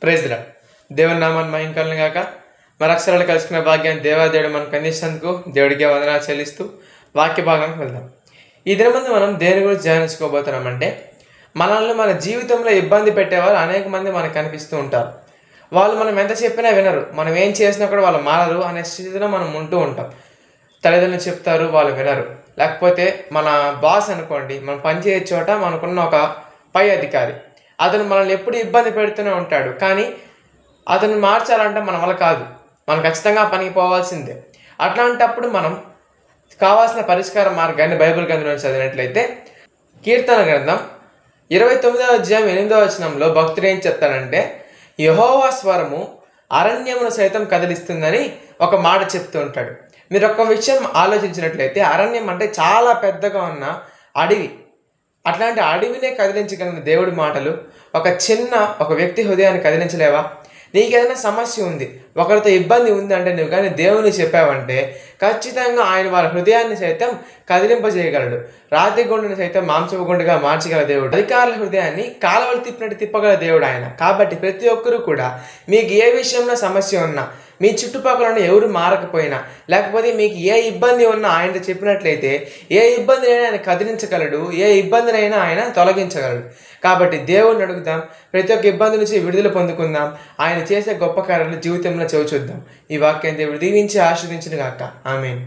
Praise లా దేవుని నామాన్ని మహింకలను గాక మరి అక్షరాలు కలుసుకునే భాగ్యాన్ని దేవాదేవుడు మనకు అందించినందుకు దేవుడికి వందనాలు చెల్లిస్తూ వాక్య భాగానికి వెళ్దాం. ఈ దినమందు మనం దేని గురించి ధ్యానించుకోబోతున్నామంటే, మనల్ని మన జీవితంలో ఇబ్బంది పెట్టేవాళ్ళు అనేక మంది మనకు కనిపిస్తూ ఉంటారు. వాళ్ళు మనం ఎంత చెప్పినా వినరు, మనం ఏం చేసినా కూడా వాళ్ళు మారరు అనే స్థితిలో మనం ఉంటూ ఉంటాం. తల్లిదండ్రులు చెప్తారు, వాళ్ళు వినరు. లేకపోతే మన బాస్ అనుకోండి, మనం పనిచేసే చోట మనకున్న ఒక పై అధికారి, అతను మనల్ని ఎప్పుడు ఇబ్బంది పెడుతూనే ఉంటాడు. కానీ అతను మార్చాలంటే మన వల్ల కాదు, మనం ఖచ్చితంగా పనికి పోవాల్సిందే. అట్లాంటప్పుడు మనం కావాల్సిన పరిష్కార మార్గాన్ని బైబిల్ గ్రంథంలో చదివినట్లయితే, కీర్తన గ్రంథం 29వ అధ్యాయం 8వ వచనంలో భక్తుడు ఏం చెప్తాడంటే, యెహోవా స్వరము అరణ్యమును సైతం కదిలిస్తుందని ఒక మాట చెప్తూ ఉంటాడు. మీరు ఒక్క విషయం ఆలోచించినట్లయితే, అరణ్యం అంటే చాలా పెద్దగా ఉన్న అడవి. అట్లాంటి అడవినే కదిలించగలిగిన దేవుడి మాటలు ఒక వ్యక్తి హృదయాన్ని కదిలించలేవా? నీకేదైనా సమస్య ఉంది, ఒకరితో ఇబ్బంది ఉంది అంటే నువ్వు కానీ దేవుని చెప్పావంటే ఖచ్చితంగా ఆయన వాళ్ళ హృదయాన్ని సైతం కదిలింపజేయగలడు. రాతి గుండెని సైతం మాంసపు గుండెగా మార్చగల దేవుడు. అధికారుల హృదయాన్ని కాలువలు తిప్పినట్టు తిప్పగల దేవుడు ఆయన. కాబట్టి ప్రతి ఒక్కరూ కూడా మీకు ఏ విషయంలో సమస్య ఉన్నా, మీ చుట్టుపక్కల ఉన్న ఎవరు మారకపోయినా, లేకపోతే మీకు ఏ ఇబ్బంది ఉన్నా ఆయనతో చెప్పినట్లయితే ఏ ఇబ్బందినైనా ఆయన కదిలించగలడు, ఏ ఇబ్బందినైనా ఆయన తొలగించగలడు. కాబట్టి దేవుడిని అడుగుదాం, ప్రతి ఒక్క ఇబ్బంది నుంచి విడుదల పొందుకుందాం, ఆయన చేసే గొప్ప కార్యాలు జీవితంలో చూద్దాం. ఈ వాక్యం దేవుడు దీవించి ఆశీర్వదించును గాక. ఆమేన్.